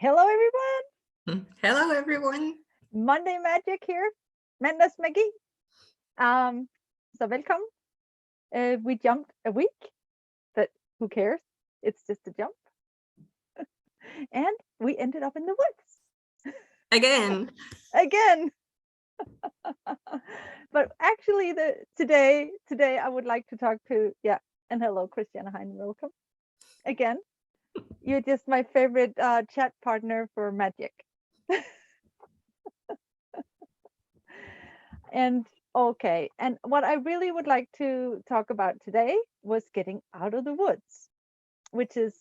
Hello, everyone. Hello, everyone. Monday Magic here. Mandagsmagi. So welcome. We jumped a week, but who cares? It's just a jump. And we ended up in the woods. Again. Again. But actually, today I would like to talk to, and hello, Christiane, Hein, welcome. Again. You're just my favorite chat partner for magic. And okay, and what I really would like to talk about today was getting out of the woods, which is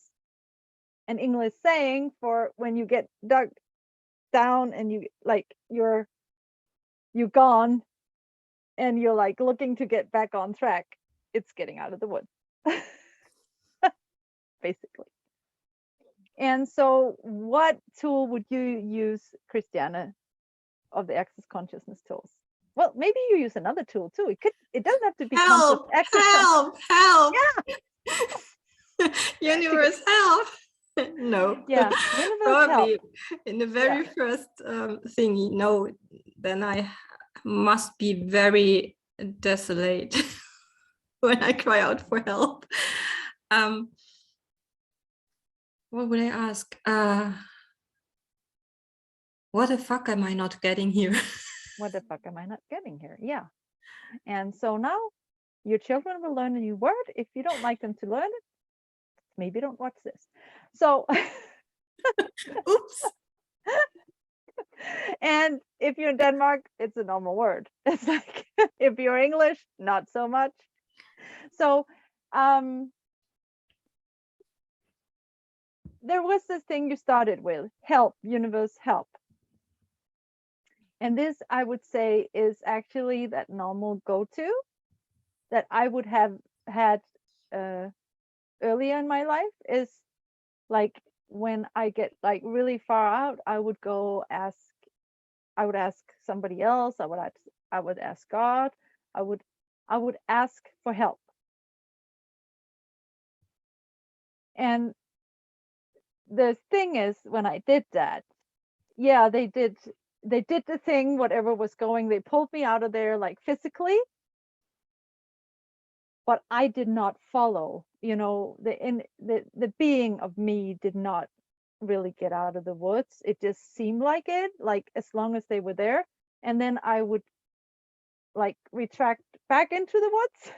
an English saying for when you get dug down and you're gone and you're like looking to get back on track. It's getting out of the woods. Basically. And so what tool would you use, Christiane, of the Access Consciousness tools? Well, maybe you use another tool too. It doesn't have to be help. Yeah. Universe, help. No. Yeah, universe probably help. In the very first thing, then I must be very desolate when I cry out for help. What would I ask? What the fuck am I not getting here? What the fuck am I not getting here? Yeah. And so now your children will learn a new word. If you don't like them to learn it, maybe don't watch this. So Oops. And if you're in Denmark, it's a normal word. It's like if you're English, not so much. So there was this thing you started with, help, universe, help. And this, I would say, is actually that normal go-to that I would have had earlier in my life, is like when I get like really far out, I would ask somebody else. I would ask God. I would ask for help. And the thing is, when I did that, yeah, they did the thing, whatever was going, they pulled me out of there like physically, but I did not follow, the being of me did not really get out of the woods. It just seemed like it, like as long as they were there, and then I would like retract back into the woods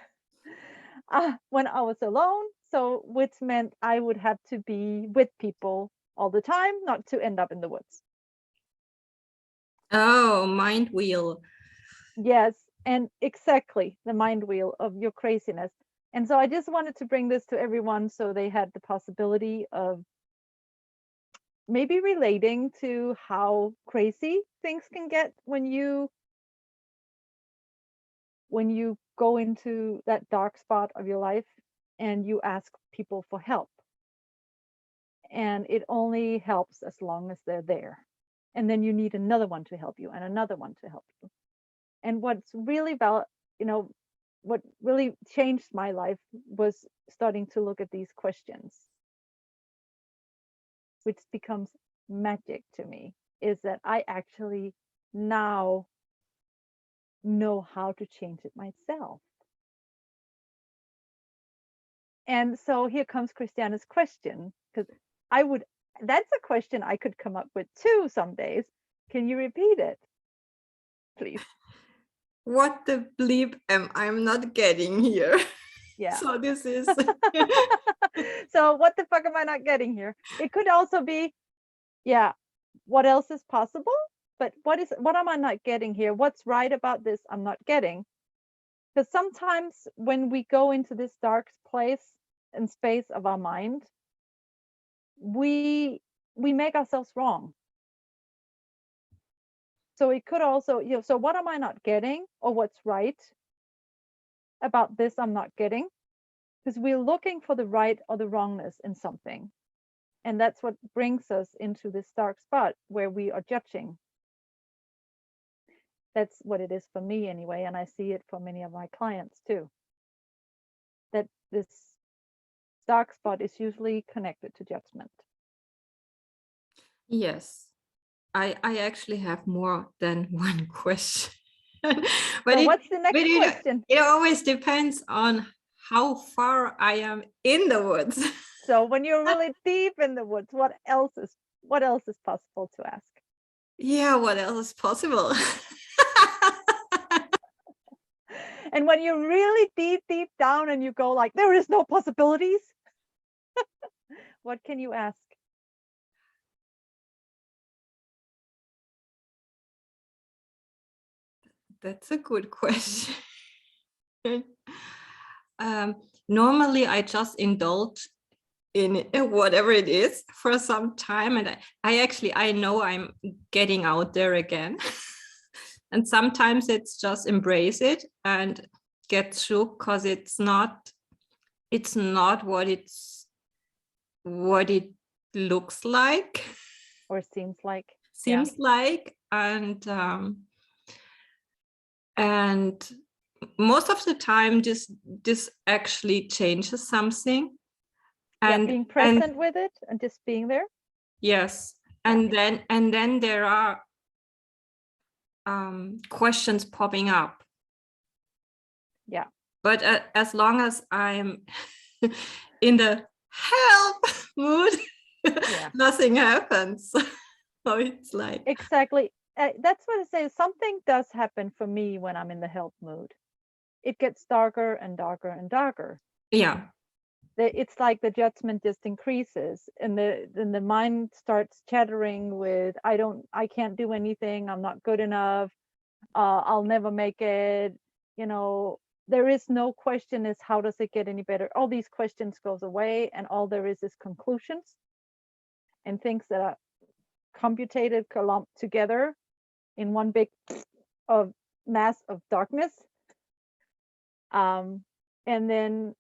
when I was alone. So which meant I would have to be with people all the time, not to end up in the woods. Oh, mind wheel. Yes, and exactly the mind wheel of your craziness. And so I just wanted to bring this to everyone so they had the possibility of maybe relating to how crazy things can get when you go into that dark spot of your life and you ask people for help. And it only helps as long as they're there. And then you need another one to help you and another one to help you. And what's really what really changed my life was starting to look at these questions, which becomes magic to me, is that I actually now know how to change it myself. And so here comes Christiana's question, because that's a question I could come up with too some days. Can you repeat it, please? What the bleep am I not getting here? Yeah. So this is so what the fuck am I not getting here? It could also be, what else is possible? But what am I not getting here? What's right about this I'm not getting? Because sometimes when we go into this dark place and space of our mind, we make ourselves wrong. So it could also, so what am I not getting, or what's right about this I'm not getting? Because we're looking for the right or the wrongness in something. And that's what brings us into this dark spot where we are judging. That's what it is for me anyway, and I see it for many of my clients too. That this dark spot is usually connected to judgment. Yes, I actually have more than one question. but So it what's the but next question? it always depends on how far I am in the woods. So when you're really deep in the woods, what else is possible to ask? Yeah, what else is possible? And when you're really deep down and you go like, there is no possibilities, what can you ask? That's a good question. Normally, I just indulge in whatever it is for some time, and I know I'm getting out there again. And sometimes it's just embrace it and get through, because it's not what it looks like, Or seems like? Yeah. seems like, and most of the time this actually changes something. Yeah, and being and present with it and just being there. yes, Yeah. and then there are questions popping up. Yeah. But as long as I'm in the help mood, Yeah. nothing happens. So it's like, Exactly. That's what I say. Something does happen for me when I'm in the help mood. It gets darker and darker and darker. yeah, It's like the judgment just increases, and the mind starts chattering with, I can't do anything. I'm not good enough. I'll never make it. You know, there is no question is how does it get any better? All these questions goes away, and all there is conclusions and things that are computated, clumped together in one big of mass of darkness. And then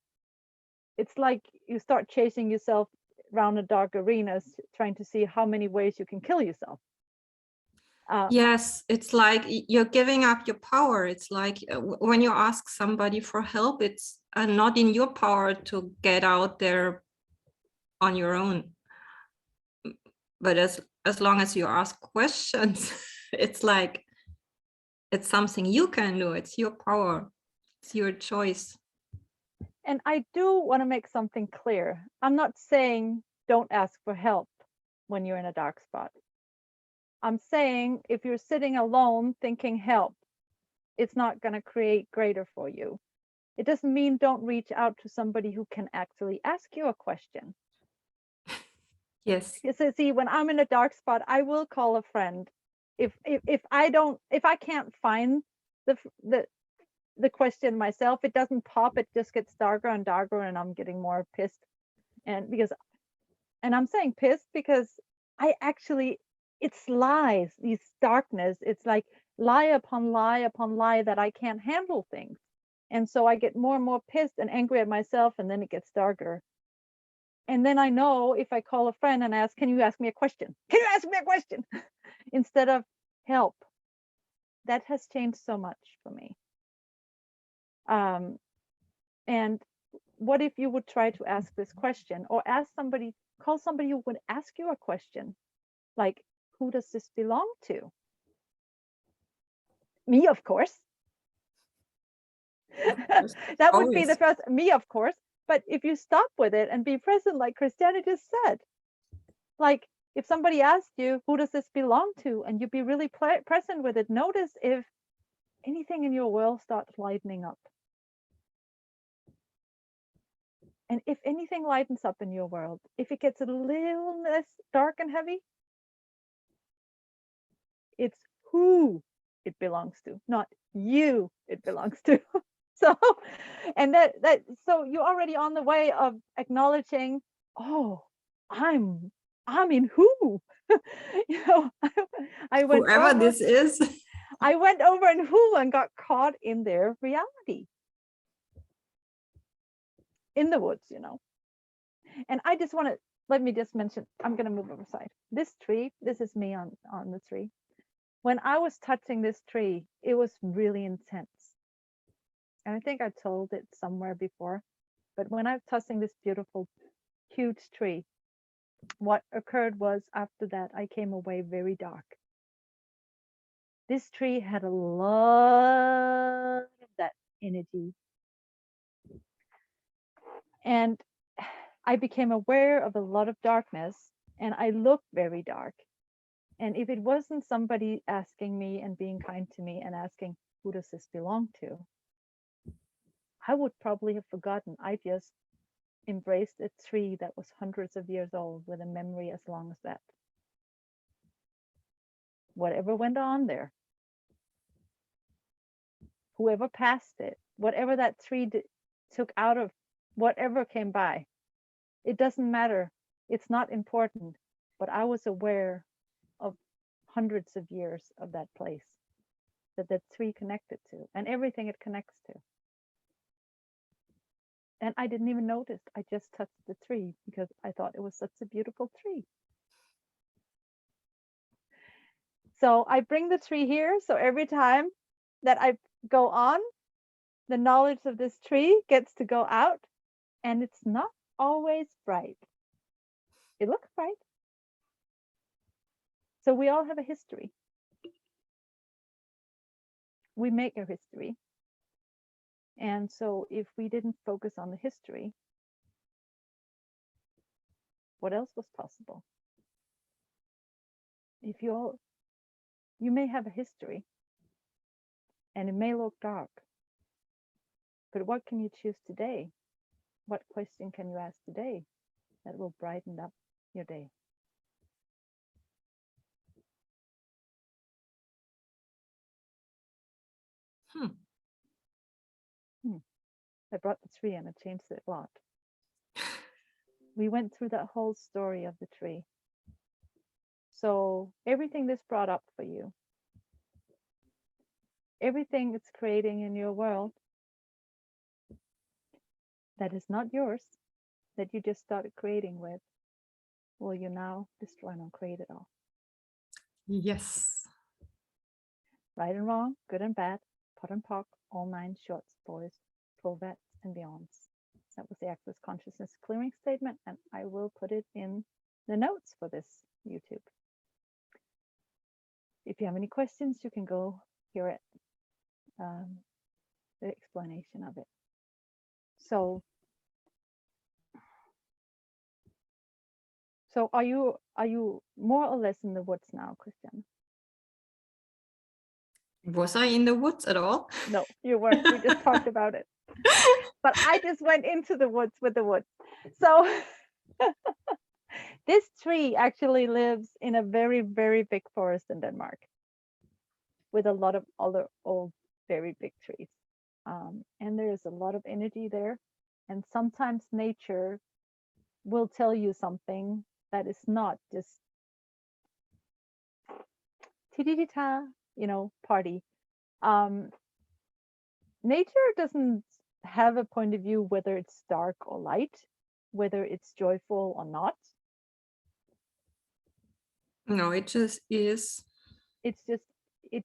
it's like you start chasing yourself around the dark arenas, trying to see how many ways you can kill yourself. yes, it's like you're giving up your power. It's like when you ask somebody for help, it's not in your power to get out there on your own. But as long as you ask questions, it's like it's something you can do. It's your power. It's your choice. And I do want to make something clear. I'm not saying don't ask for help when you're in a dark spot. I'm saying if you're sitting alone thinking help, it's not going to create greater for you. It doesn't mean don't reach out to somebody who can actually ask you a question. Yes. So see, when I'm in a dark spot, I will call a friend. If I can't find the the question myself, it doesn't pop. It just gets darker and darker, and I'm getting more pissed. And I'm saying pissed because it's lies, these darkness. It's like lie upon lie upon lie that I can't handle things. And so I get more and more pissed and angry at myself, and then it gets darker. And then I know if I call a friend and ask, can you ask me a question? Can you ask me a question? Instead of help. That has changed so much for me. And what if you would try to ask this question, or call somebody who would ask you a question like, who does this belong to? Me, of course. That would be the Always. first, me, of course. But if you stop with it and be present, like Christiane just said, like if somebody asked you, who does this belong to? And you be really present with it, notice if anything in your world starts lightening up. And if anything lightens up in your world, if it gets a little less dark and heavy, it's who it belongs to, not you it belongs to. So, and so you're already on the way of acknowledging, oh, I'm in who. You know, I went Whoever over this is. I went over in who and got caught in their reality in the woods, you know. And I just want to let me just mention, I'm going to move aside. This tree, this is me on the tree. When I was touching this tree, it was really intense. And I think I told it somewhere before, but when I'm touching this beautiful, huge tree, What occurred was after that, I came away very dark. This tree had a lot of that energy. And I became aware of a lot of darkness, and I looked very dark. And if it wasn't somebody asking me and being kind to me and asking, who does this belong to? I would probably have forgotten. I just embraced a tree that was hundreds of years old with a memory as long as that. Whatever went on there, whoever passed it, whatever that tree took out of, whatever came by, it doesn't matter. It's not important. But I was aware of hundreds of years of that place that that tree connected to and everything it connects to. And I didn't even notice. I just touched the tree because I thought it was such a beautiful tree. So I bring the tree here. So every time that I go on, the knowledge of this tree gets to go out, and it's not always bright. It looks bright. So we all have a history. We make a history. And so if we didn't focus on the history, what else was possible? If you may have a history and it may look dark, but what can you choose today? What question can you ask today that will brighten up your day? I brought the tree and I changed it a lot. We went through that whole story of the tree. So everything this brought up for you, everything it's creating in your world that is not yours, that you just started creating with, will you now destroy and uncreate it all? Yes. Right and wrong, good and bad, pot and pock, all 9 shorts, boys, vets, and beyonds. That was the Access Consciousness clearing statement, and I will put it in the notes for this YouTube. If you have any questions, you can go hear it, the explanation of it. So are you more or less in the woods now, Christiane? Was I in the woods at all? No, you weren't. We just talked about it. But I just went into the woods with the woods. So this tree actually lives in a very, very big forest in Denmark with a lot of other old, very big trees. And there's a lot of energy there. And sometimes nature will tell you something that is not just ti-di-di-ta, party. Nature doesn't have a point of view whether it's dark or light, whether it's joyful or not. No, it just is. It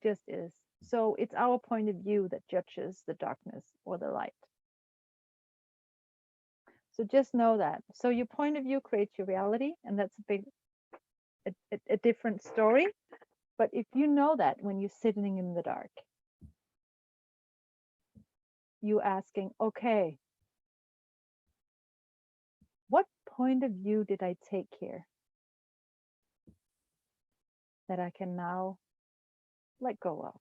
just is. So it's our point of view that judges the darkness or the light. So just know that. So your point of view creates your reality, and that's a different story. But if you know that when you're sitting in the dark, you asking, okay, what point of view did I take here that I can now let go of?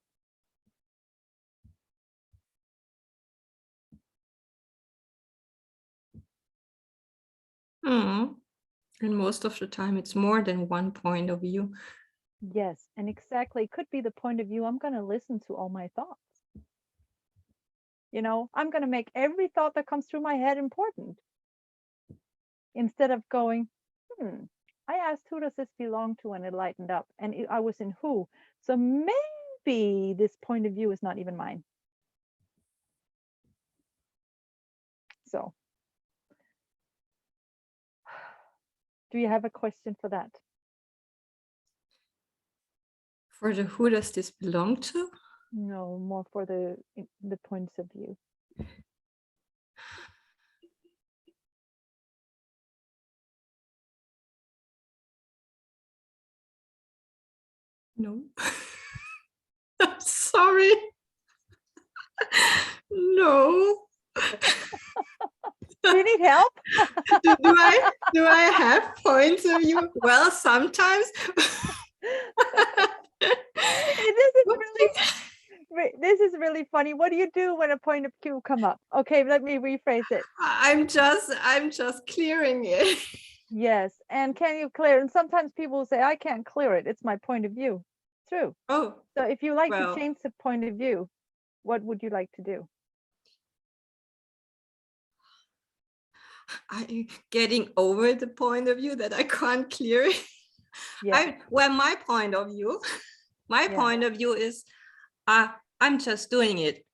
And most of the time it's more than one point of view. Yes, and exactly. It could be the point of view. I'm going to listen to all my thoughts. I'm going to make every thought that comes through my head important. Instead of going, I asked, who does this belong to? And it lightened up. And I was in who. So maybe this point of view is not even mine. So, do you have a question for that? For the who does this belong to? No, more for the points of view. No. I'm sorry. No. Do you need help? Do I have points of view? Well, sometimes. This is really funny. What do you do when a point of view come up? Okay, let me rephrase it. I'm just clearing it. Yes, and can you clear? And sometimes people will say, I can't clear it. It's my point of view. True. Oh, So if you like to well, change the point of view, what would you like to do? I'm getting over the point of view that I can't clear it. Yeah. Well, my point of view is I'm just doing it.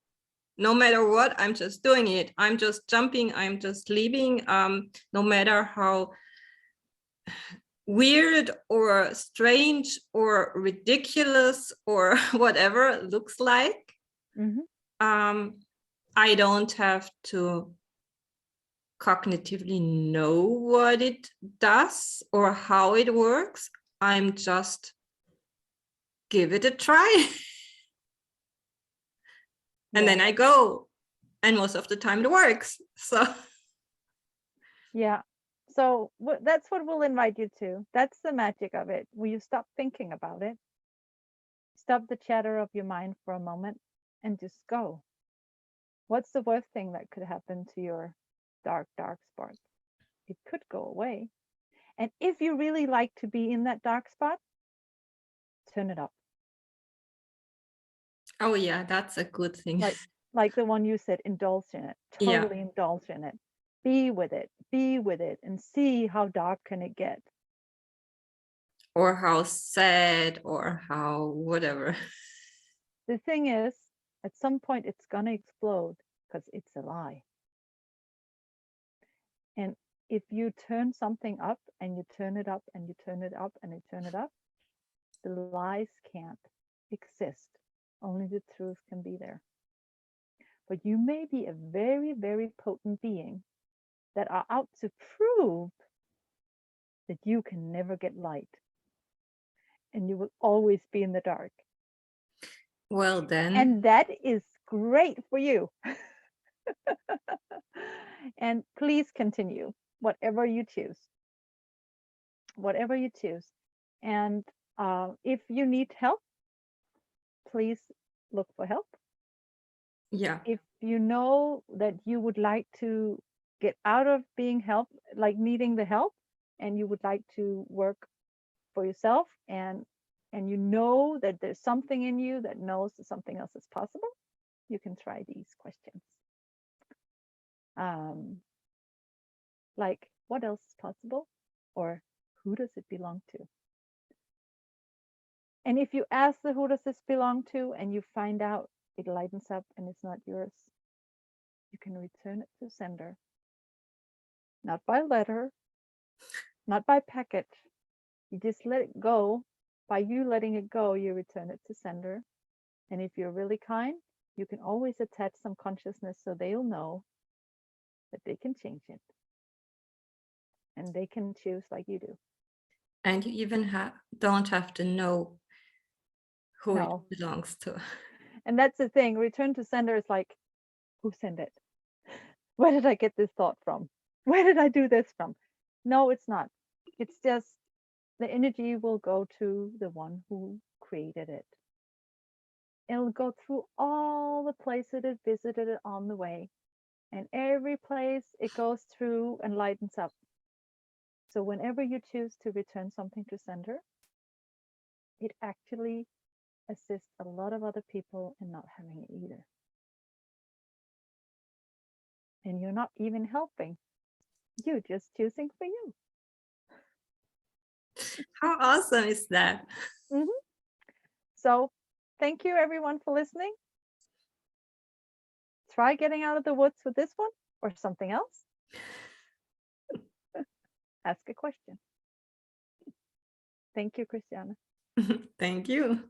No matter what, I'm just doing it. I'm just jumping, I'm just leaving. No matter how weird or strange or ridiculous or whatever it looks like, I don't have to cognitively know what it does or how it works. I'm just give it a try. And then I go, and most of the time it works. So yeah. So that's what we'll invite you to. That's the magic of it. Will you stop thinking about it? Stop the chatter of your mind for a moment and just go. What's the worst thing that could happen to your dark spot? It could go away. And if you really like to be in that dark spot, turn it up. oh yeah, that's a good thing. Like the one you said, indulge in it. Totally indulge in it. Be with it, and see how dark can it get. Or how sad or how whatever. The thing is, at some point it's gonna explode because it's a lie. And if you turn something up and you turn it up and you turn it up and you turn it up, the lies can't exist. Only the truth can be there. But you may be a very, very potent being that are out to prove that you can never get light and you will always be in the dark. Well then. And that is great for you. And please continue, whatever you choose. Whatever you choose. And if you need help, please look for help. Yeah. If you know that you would like to get out of being help, like needing the help, and you would like to work for yourself, and you know that there's something in you that knows that something else is possible, you can try these questions. Like, what else is possible? Or who does it belong to? And if you ask the who does this belong to and you find out it lightens up and it's not yours, you can return it to sender. Not by letter, not by packet. You just let it go. By you letting it go, you return it to sender. And if you're really kind, you can always attach some consciousness so they'll know that they can change it. And they can choose like you do. And you even don't have to know who it belongs to. And that's the thing. Return to sender is like, who sent it? Where did I get this thought from? Where did I do this from? No, it's not. It's just the energy will go to the one who created it. It'll go through all the places it visited on the way. And every place it goes through and lightens up. So whenever you choose to return something to sender, it actually assists a lot of other people in not having it either. And you're not even helping. You're just choosing for you. How awesome is that? So thank you everyone for listening. Try getting out of the woods with this one or something else. Ask a question. Thank you, Christiane. Thank you.